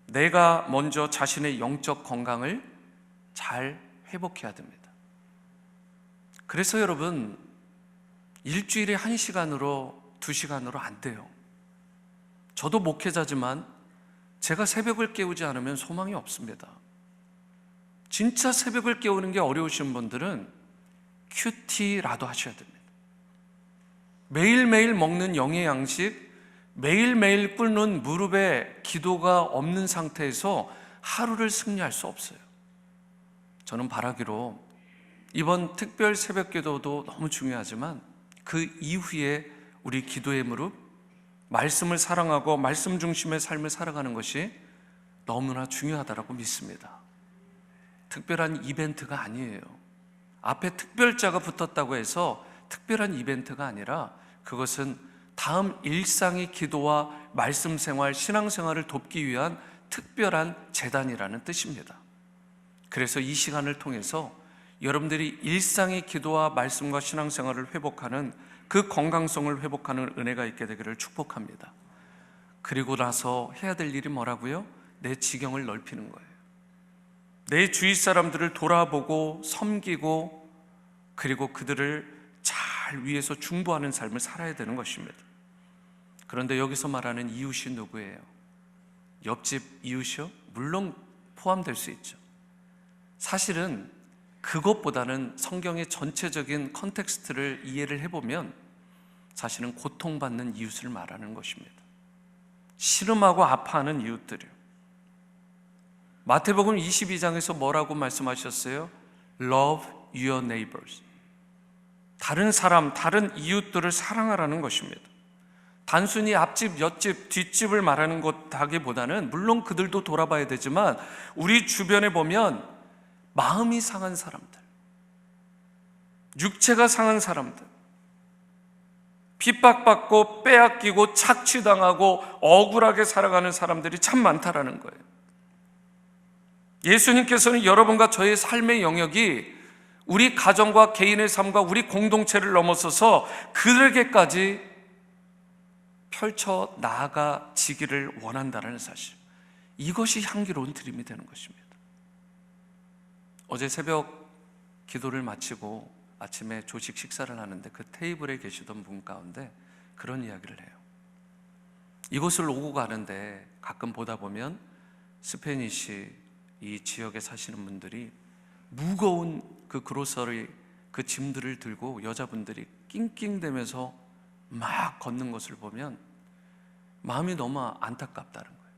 내가 먼저 자신의 영적 건강을 잘 회복해야 됩니다. 그래서 여러분 일주일에 1시간으로 2시간으로 안 돼요. 저도 목회자지만 제가 새벽을 깨우지 않으면 소망이 없습니다. 진짜 새벽을 깨우는 게 어려우신 분들은 큐티라도 하셔야 됩니다. 매일매일 먹는 영의 양식, 매일매일 꿇는 무릎에 기도가 없는 상태에서 하루를 승리할 수 없어요. 저는 바라기로 이번 특별 새벽 기도도 너무 중요하지만 그 이후에 우리 기도의 무릎, 말씀을 사랑하고 말씀 중심의 삶을 살아가는 것이 너무나 중요하다고 믿습니다. 특별한 이벤트가 아니에요. 앞에 특별자가 붙었다고 해서 특별한 이벤트가 아니라 그것은 다음 일상의 기도와 말씀 생활, 신앙 생활을 돕기 위한 특별한 재단이라는 뜻입니다. 그래서 이 시간을 통해서 여러분들이 일상의 기도와 말씀과 신앙 생활을 회복하는 그 건강성을 회복하는 은혜가 있게 되기를 축복합니다. 그리고 나서 해야 될 일이 뭐라고요? 내 지경을 넓히는 거예요. 내 주위 사람들을 돌아보고 섬기고 그리고 그들을 잘 위해서 중보하는 삶을 살아야 되는 것입니다. 그런데 여기서 말하는 이웃이 누구예요? 옆집 이웃이요? 물론 포함될 수 있죠. 사실은 그것보다는 성경의 전체적인 컨텍스트를 이해를 해보면 사실은 고통받는 이웃을 말하는 것입니다. 시름하고 아파하는 이웃들이요. 마태복음 22장에서 뭐라고 말씀하셨어요? Love your neighbors. 다른 사람, 다른 이웃들을 사랑하라는 것입니다. 단순히 앞집, 옆집, 뒷집을 말하는 것하기보다는 물론 그들도 돌아봐야 되지만 우리 주변에 보면 마음이 상한 사람들, 육체가 상한 사람들, 핍박받고 빼앗기고 착취당하고 억울하게 살아가는 사람들이 참 많다라는 거예요. 예수님께서는 여러분과 저의 삶의 영역이 우리 가정과 개인의 삶과 우리 공동체를 넘어서서 그들에게까지 펼쳐 나아가지기를 원한다는 사실, 이것이 향기로운 드림이 되는 것입니다. 어제 새벽 기도를 마치고 아침에 조식 식사를 하는데 그 테이블에 계시던 분 가운데 그런 이야기를 해요. 이곳을 오고 가는데 가끔 보다 보면 스페니시 이 지역에 사시는 분들이 무거운 그 그로서리 그 짐들을 들고 여자분들이 낑낑대면서 막 걷는 것을 보면 마음이 너무 안타깝다는 거예요.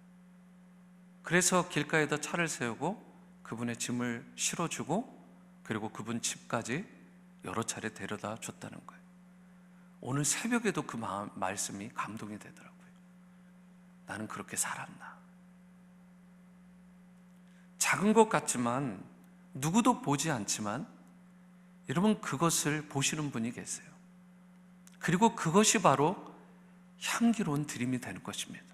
그래서 길가에다 차를 세우고 그분의 짐을 실어주고 그리고 그분 집까지 여러 차례 데려다 줬다는 거예요. 오늘 새벽에도 그 말씀이 감동이 되더라고요. 나는 그렇게 살았나? 작은 것 같지만 누구도 보지 않지만 여러분 그것을 보시는 분이 계세요. 그리고 그것이 바로 향기로운 드림이 되는 것입니다.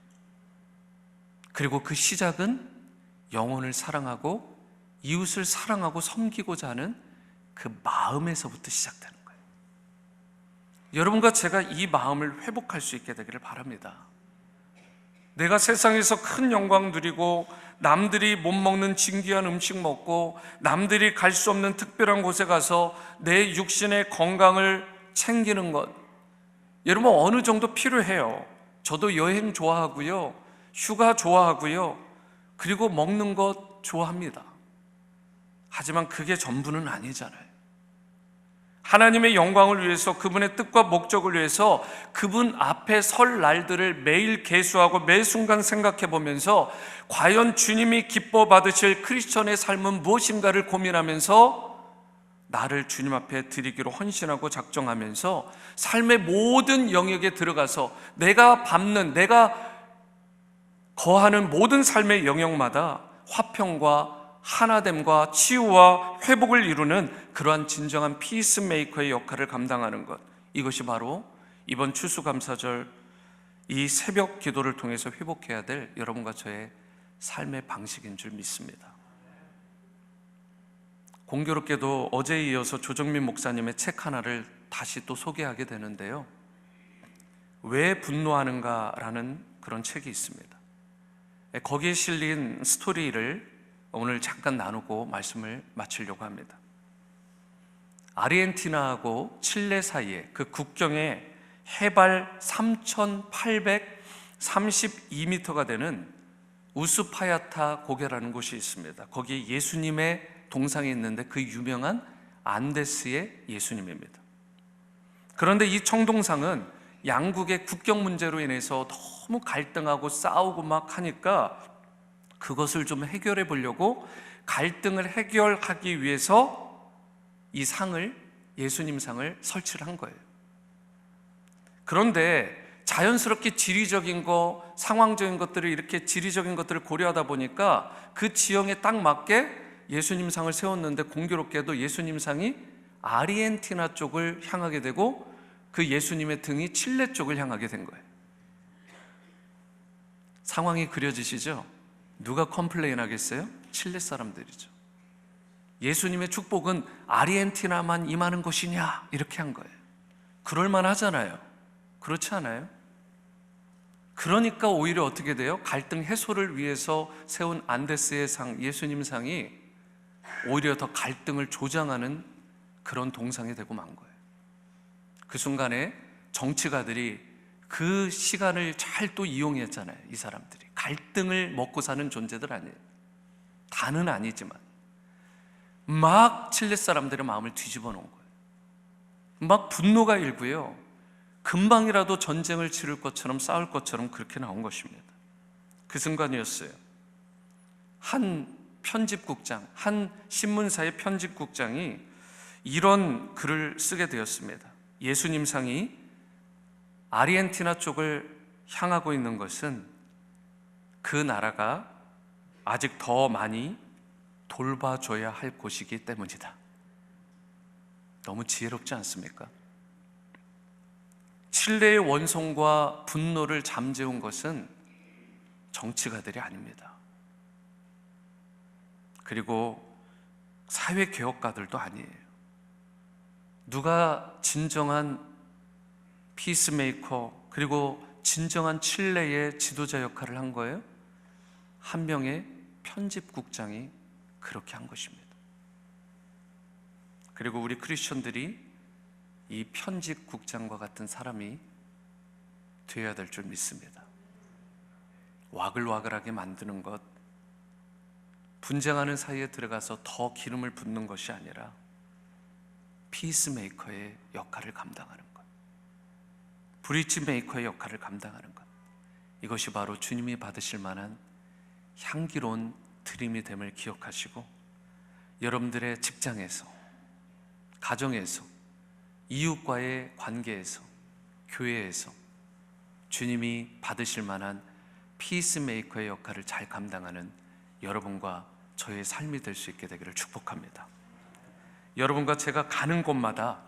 그리고 그 시작은 영혼을 사랑하고 이웃을 사랑하고 섬기고자 하는 그 마음에서부터 시작되는 거예요. 여러분과 제가 이 마음을 회복할 수 있게 되기를 바랍니다. 내가 세상에서 큰 영광 누리고 남들이 못 먹는 진귀한 음식 먹고 남들이 갈 수 없는 특별한 곳에 가서 내 육신의 건강을 챙기는 것, 여러분 어느 정도 필요해요. 저도 여행 좋아하고요, 휴가 좋아하고요, 그리고 먹는 것 좋아합니다. 하지만 그게 전부는 아니잖아요. 하나님의 영광을 위해서, 그분의 뜻과 목적을 위해서 그분 앞에 설 날들을 매일 계수하고 매 순간 생각해 보면서 과연 주님이 기뻐 받으실 크리스천의 삶은 무엇인가를 고민하면서 나를 주님 앞에 드리기로 헌신하고 작정하면서 삶의 모든 영역에 들어가서 내가 밟는, 내가 거하는 모든 삶의 영역마다 화평과 하나됨과 치유와 회복을 이루는 그러한 진정한 피스메이커의 역할을 감당하는 것, 이것이 바로 이번 추수감사절 이 새벽 기도를 통해서 회복해야 될 여러분과 저의 삶의 방식인 줄 믿습니다. 공교롭게도 어제에 이어서 조정민 목사님의 책 하나를 다시 또 소개하게 되는데요, 왜 분노하는가라는 그런 책이 있습니다. 거기에 실린 스토리를 오늘 잠깐 나누고 말씀을 마치려고 합니다. 아르헨티나하고 칠레 사이에 그 국경에 해발 3,832m가 되는 우스파야타 고개라는 곳이 있습니다. 거기에 예수님의 동상이 있는데 그 유명한 안데스의 예수님입니다. 그런데 이 청동상은 양국의 국경 문제로 인해서 너무 갈등하고 싸우고 막 하니까 그것을 좀 해결해 보려고, 갈등을 해결하기 위해서 이 상을, 예수님 상을 설치를 한 거예요. 그런데 자연스럽게 지리적인 거, 상황적인 것들을, 이렇게 지리적인 것들을 고려하다 보니까 그 지형에 딱 맞게 예수님 상을 세웠는데 공교롭게도 예수님 상이 아르헨티나 쪽을 향하게 되고 그 예수님의 등이 칠레 쪽을 향하게 된 거예요. 상황이 그려지시죠? 누가 컴플레인 하겠어요? 칠레 사람들이죠. 예수님의 축복은 아르헨티나만 임하는 것이냐, 이렇게 한 거예요. 그럴만 하잖아요. 그렇지 않아요? 그러니까 오히려 어떻게 돼요? 갈등 해소를 위해서 세운 안데스의 상, 예수님 상이 오히려 더 갈등을 조장하는 그런 동상이 되고 만 거예요. 그 순간에 정치가들이 그 시간을 잘 또 이용했잖아요. 이 사람들이 갈등을 먹고 사는 존재들 아니에요. 다는 아니지만 막 칠레 사람들의 마음을 뒤집어 놓은 거예요. 막 분노가 일고요, 금방이라도 전쟁을 치를 것처럼 싸울 것처럼 그렇게 나온 것입니다. 그 순간이었어요. 한 편집국장, 한 신문사의 편집국장이 이런 글을 쓰게 되었습니다. 예수님 상이 아르헨티나 쪽을 향하고 있는 것은 그 나라가 아직 더 많이 돌봐줘야 할 곳이기 때문이다. 너무 지혜롭지 않습니까? 칠레의 원성과 분노를 잠재운 것은 정치가들이 아닙니다. 그리고 사회개혁가들도 아니에요. 누가 진정한 피스메이커, 그리고 진정한 칠레의 지도자 역할을 한 거예요? 한 명의 편집국장이 그렇게 한 것입니다. 그리고 우리 크리스천들이 이 편집국장과 같은 사람이 되어야 될 줄 믿습니다. 와글와글하게 만드는 것, 분쟁하는 사이에 들어가서 더 기름을 붓는 것이 아니라 피스메이커의 역할을 감당하는 것, 브리지 메이커의 역할을 감당하는 것, 이것이 바로 주님이 받으실 만한 향기로운 드림이 됨을 기억하시고, 여러분들의 직장에서, 가정에서, 이웃과의 관계에서, 교회에서 주님이 받으실 만한 피스메이커의 역할을 잘 감당하는 여러분과 저의 삶이 될 수 있게 되기를 축복합니다. 여러분과 제가 가는 곳마다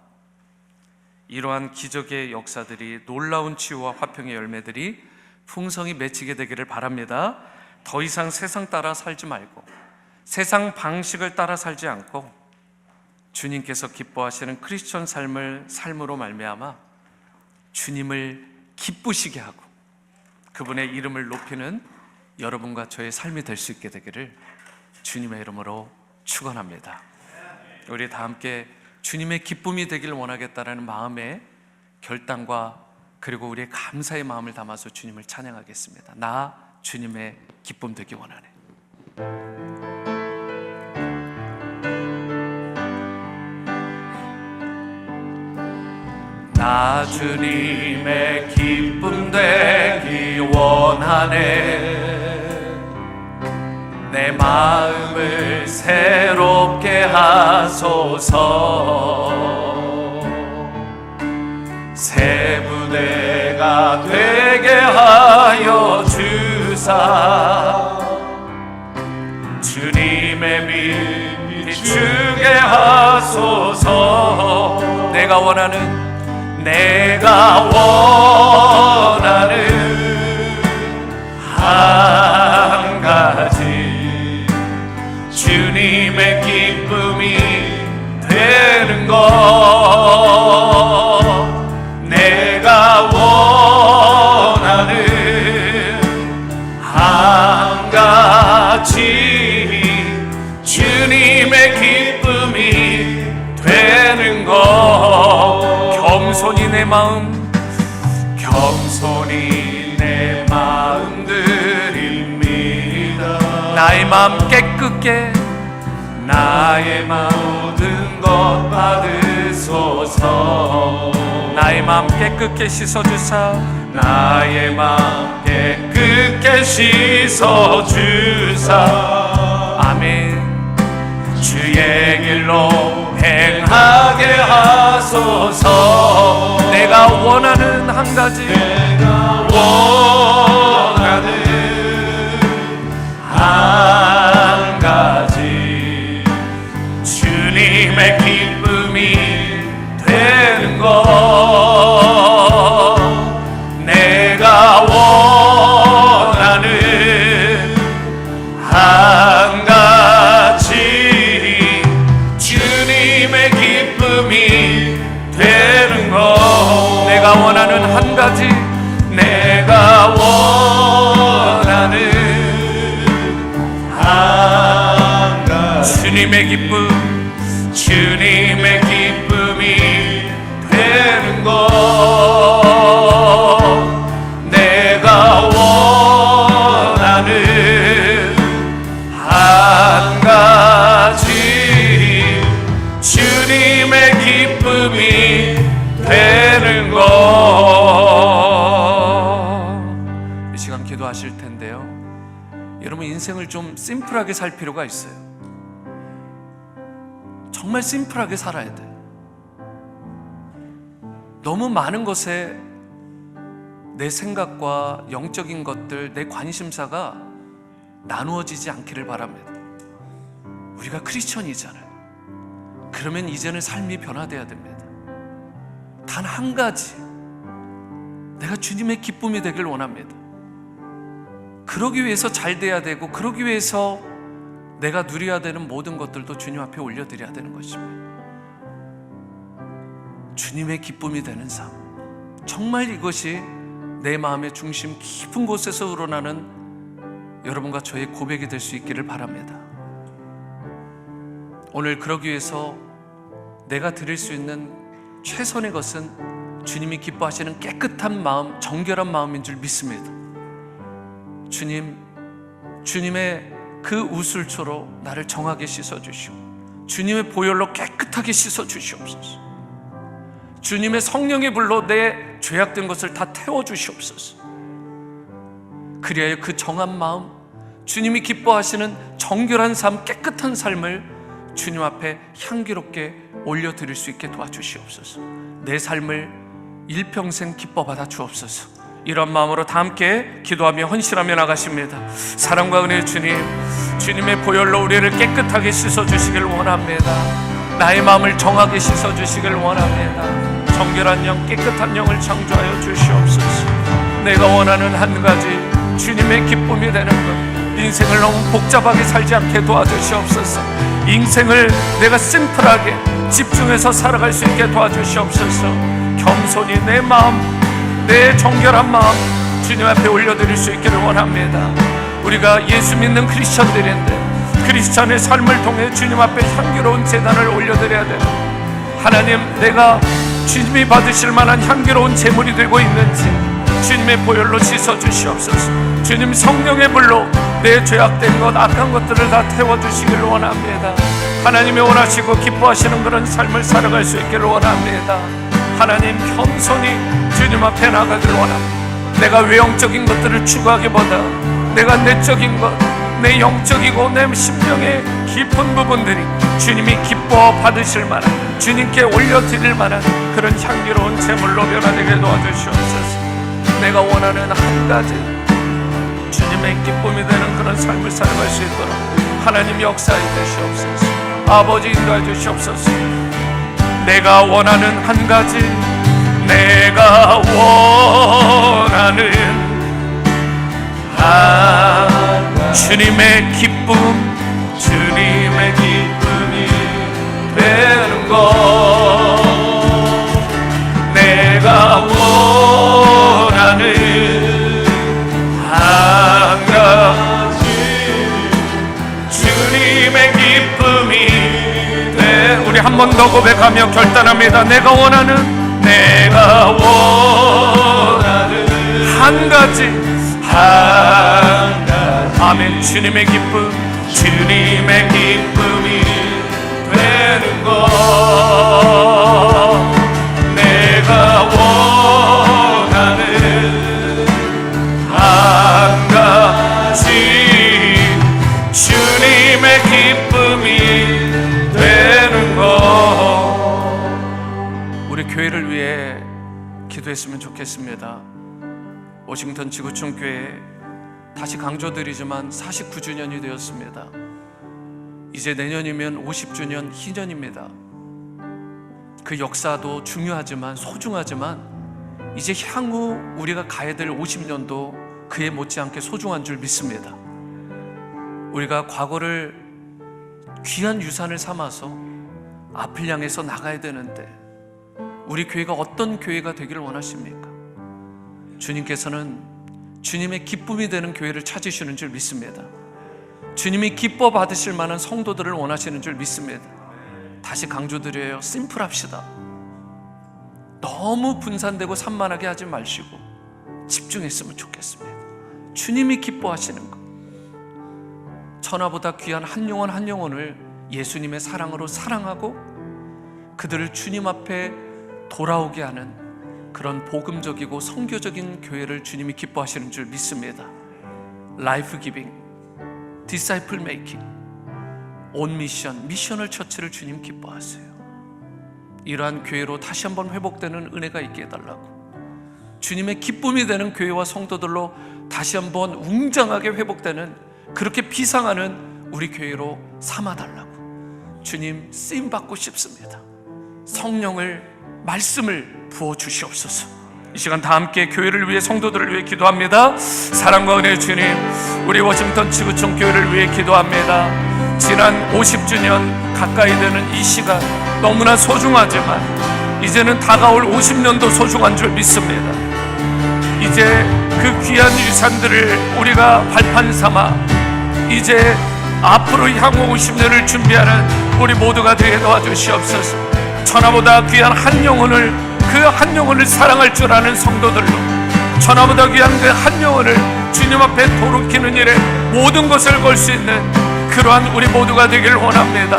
이러한 기적의 역사들이, 놀라운 치유와 화평의 열매들이 풍성히 맺히게 되기를 바랍니다. 더 이상 세상 따라 살지 말고, 세상 방식을 따라 살지 않고, 주님께서 기뻐하시는 크리스천 삶으로 말미암아 주님을 기쁘시게 하고 그분의 이름을 높이는 여러분과 저의 삶이 될 수 있게 되기를 주님의 이름으로 축원합니다. 우리 다 함께 주님의 기쁨이 되길 원하겠다라는 마음의 결단과 그리고 우리의 감사의 마음을 담아서 주님을 찬양하겠습니다. 나 주님의 기쁨 되기 원하네. 나 주님의 기쁨 되기 원하네. 내 마음을 새롭게 하소서. 새 부대가 되게 하여 주사. 주님의 빛 비추게 하소서. 내가 원하는 한 가지, 주님의 기쁨이 되는 것. 내가 원하는 한 가지, 주님의 기쁨이 되는 것. 겸손히 내 마음, 겸손히 내 마음 드립니다. 나의 마음 깨끗게, 나의 모든 것 받으소서. 나의 마음 깨끗게 씻어주사. 나의 마음 깨끗게 씻어주사. 아멘. 주의 길로 행하게 하소서. 내가 원하는 한 가지, 내가 원하는 한 가지, 주님의 기쁨이 되는 것. 내가 원하는 한 가지, 주님의 기쁨이 되는 것. 내가 원하는 한 가지, 내가 원하는 한 가지, 주님의 기쁨, 주님의 기쁨이 되는 것. 내가 원하는 한 가지, 주님의 기쁨이 되는 것. 이 시간 기도하실 텐데요, 여러분 인생을 좀 심플하게 살 필요가 있어요. 정말 심플하게 살아야 돼. 너무 많은 것에 내 생각과 영적인 것들, 내 관심사가 나누어지지 않기를 바랍니다. 우리가 크리스천이잖아요. 그러면 이제는 삶이 변화돼야 됩니다. 단 한 가지, 내가 주님의 기쁨이 되길 원합니다. 그러기 위해서 잘 돼야 되고, 그러기 위해서 내가 누려야 되는 모든 것들도 주님 앞에 올려드려야 되는 것입니다. 주님의 기쁨이 되는 삶, 정말 이것이 내 마음의 중심 깊은 곳에서 우러나는 여러분과 저의 고백이 될 수 있기를 바랍니다. 오늘 그러기 위해서 내가 드릴 수 있는 최선의 것은 주님이 기뻐하시는 깨끗한 마음, 정결한 마음인 줄 믿습니다. 주님, 주님의 그 우술초로 나를 정하게 씻어주시고, 주님의 보혈로 깨끗하게 씻어주시옵소서. 주님의 성령의 불로 내 죄악된 것을 다 태워주시옵소서. 그리하여 그 정한 마음, 주님이 기뻐하시는 정결한 삶, 깨끗한 삶을 주님 앞에 향기롭게 올려드릴 수 있게 도와주시옵소서. 내 삶을 일평생 기뻐 받아 주옵소서. 이런 마음으로 다 함께 기도하며 헌신하며 나가십니다. 사랑과 은혜의 주님, 주님의 보혈로 우리를 깨끗하게 씻어주시길 원합니다. 나의 마음을 정하게 씻어주시길 원합니다. 정결한 영, 깨끗한 영을 창조하여 주시옵소서. 내가 원하는 한 가지, 주님의 기쁨이 되는 것, 인생을 너무 복잡하게 살지 않게 도와주시옵소서. 인생을 내가 심플하게 집중해서 살아갈 수 있게 도와주시옵소서. 겸손히 내 마음, 내 정결한 마음 주님 앞에 올려드릴 수 있기를 원합니다. 우리가 예수 믿는 크리스천들인데 크리스천의 삶을 통해 주님 앞에 향기로운 제단을 올려드려야 돼요. 하나님, 내가 주님이 받으실 만한 향기로운 제물이 되고 있는지 주님의 보혈로 씻어주시옵소서. 주님 성령의 불로 내 죄악된 것, 악한 것들을 다 태워주시기를 원합니다. 하나님이 원하시고 기뻐하시는 그런 삶을 살아갈 수 있기를 원합니다. 하나님, 겸손히 주님 앞에 나가기를 원합니다. 내가 외형적인 것들을 추구하기보다 내가 내적인 것, 내 영적이고 내 심령의 깊은 부분들이 주님이 기뻐 받으실 만한, 주님께 올려드릴 만한 그런 향기로운 제물로 변화되게 도와주시옵소서. 내가 원하는 한 가지, 주님의 기쁨이 되는 그런 삶을 살아갈 수 있도록 하나님 역사해 주시옵소서. 아버지 인도해 주시옵소서. 내가 원하는 한 가지, 내가 원하는 주님의 기쁨, 주님의 기쁨이 되는 것, 내가 원하는 한 가지, 주님의 기쁨이 돼. 우리 한 번 더 고백하며 결단합니다. 내가 원하는 한 가지, 아멘. 주님의 기쁨, 주님의 기쁨이 되는 것, 내가 원하는 한 가지, 주님의 기쁨이 되는 것. 우리 교회를 위해 기도했으면 좋겠습니다. 워싱턴 지구촌 교회, 다시 강조드리지만 49주년이 되었습니다. 이제 내년이면 50주년 희년입니다. 그 역사도 중요하지만 소중하지만 이제 향후 우리가 가야 될 50년도 그에 못지않게 소중한 줄 믿습니다. 우리가 과거를 귀한 유산을 삼아서 앞을 향해서 나가야 되는데 우리 교회가 어떤 교회가 되기를 원하십니까? 주님께서는 주님의 기쁨이 되는 교회를 찾으시는 줄 믿습니다. 주님이 기뻐 받으실 만한 성도들을 원하시는 줄 믿습니다. 다시 강조드려요. 심플합시다. 너무 분산되고 산만하게 하지 마시고 집중했으면 좋겠습니다. 주님이 기뻐하시는 것, 천하보다 귀한 한 영혼 한 영혼을 예수님의 사랑으로 사랑하고 그들을 주님 앞에 돌아오게 하는 그런 복음적이고 선교적인 교회를 주님이 기뻐하시는 줄 믿습니다. 라이프 기빙, 디사이플 메이킹, 온 미션, 미셔널 처치를 주님 기뻐하세요. 이러한 교회로 다시 한번 회복되는 은혜가 있게 해달라고, 주님의 기쁨이 되는 교회와 성도들로 다시 한번 웅장하게 회복되는, 그렇게 비상하는 우리 교회로 삼아달라고 주님 쓰임받고 싶습니다. 성령을, 말씀을 부어주시옵소서. 이 시간 다 함께 교회를 위해, 성도들을 위해 기도합니다. 사랑과 은혜의 주님, 우리 워싱턴 지구촌 교회를 위해 기도합니다. 지난 50주년 가까이 되는 이 시간 너무나 소중하지만 이제는 다가올 50년도 소중한 줄 믿습니다. 이제 그 귀한 유산들을 우리가 발판 삼아 이제 앞으로 향후 50년을 준비하는 우리 모두가 되게 도와주시옵소서. 천하보다 귀한 한 영혼을, 그 한 영혼을 사랑할 줄 아는 성도들로, 천하보다 귀한 그 한 영혼을 주님 앞에 돌이키는 일에 모든 것을 걸 수 있는 그러한 우리 모두가 되기를 원합니다.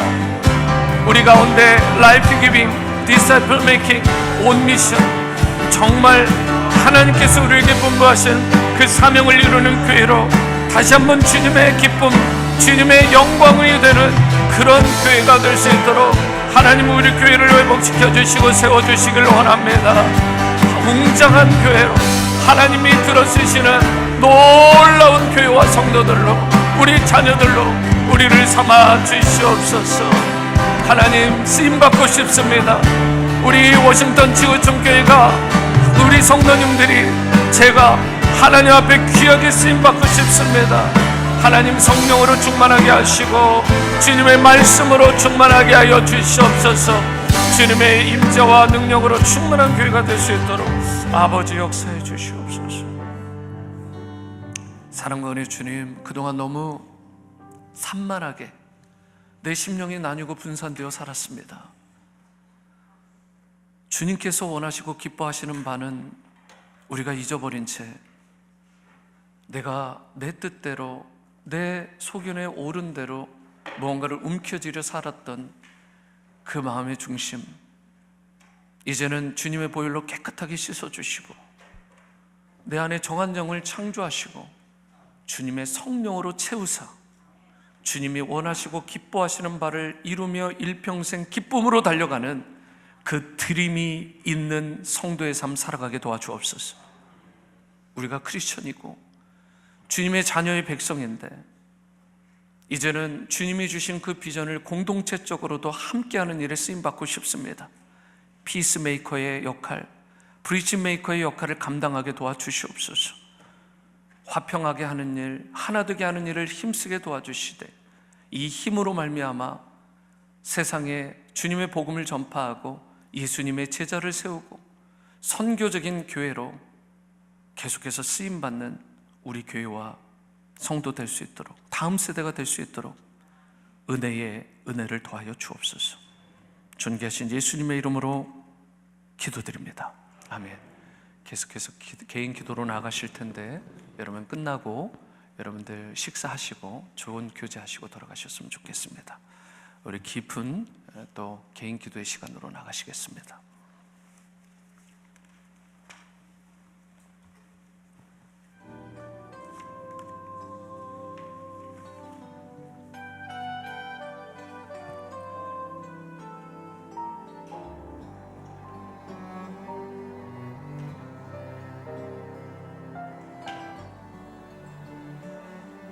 우리 가운데 라이프 기빙, 디사이플 메이킹, 온 미션, 정말 하나님께서 우리에게 분부하신 그 사명을 이루는 교회로 다시 한번 주님의 기쁨, 주님의 영광이 되는 그런 교회가 될 수 있도록 하나님 우리 교회를 회복시켜 주시고 세워주시길 원합니다. 웅장한 교회로, 하나님이 들어쓰시는 놀라운 교회와 성도들로, 우리 자녀들로 우리를 삼아 주시옵소서. 하나님, 쓰임받고 싶습니다. 우리 워싱턴 지구촌 교회가, 우리 성도님들이 제가 하나님 앞에 귀하게 쓰임받고 싶습니다. 하나님, 성령으로 충만하게 하시고 주님의 말씀으로 충만하게 하여 주시옵소서. 주님의 임재와 능력으로 충만한 교회가 될 수 있도록 아버지 역사해 주시옵소서. 사랑과 은혜 주님, 그동안 너무 산만하게 내 심령이 나뉘고 분산되어 살았습니다. 주님께서 원하시고 기뻐하시는 바는 우리가 잊어버린 채 내가 내 뜻대로, 내 소견에 오른 대로 무언가를 움켜쥐려 살았던 그 마음의 중심, 이제는 주님의 보혈로 깨끗하게 씻어주시고 내 안에 정한정을 창조하시고 주님의 성령으로 채우사 주님이 원하시고 기뻐하시는 바를 이루며 일평생 기쁨으로 달려가는 그 드림이 있는 성도의 삶 살아가게 도와주옵소서. 우리가 크리스천이고 주님의 자녀의 백성인데 이제는 주님이 주신 그 비전을 공동체적으로도 함께하는 일에 쓰임받고 싶습니다. 피스메이커의 역할, 브리지메이커의 역할을 감당하게 도와주시옵소서. 화평하게 하는 일, 하나 되게 하는 일을 힘쓰게 도와주시되 이 힘으로 말미암아 세상에 주님의 복음을 전파하고 예수님의 제자를 세우고 선교적인 교회로 계속해서 쓰임받는 우리 교회와 성도 될 수 있도록, 다음 세대가 될 수 있도록 은혜의 은혜를 더하여 주옵소서. 존귀하신 예수님의 이름으로 기도드립니다. 아멘. 계속해서 개인 기도로 나가실 텐데 여러분 끝나고 여러분들 식사하시고 좋은 교제하시고 돌아가셨으면 좋겠습니다. 우리 깊은 또 개인 기도의 시간으로 나가시겠습니다.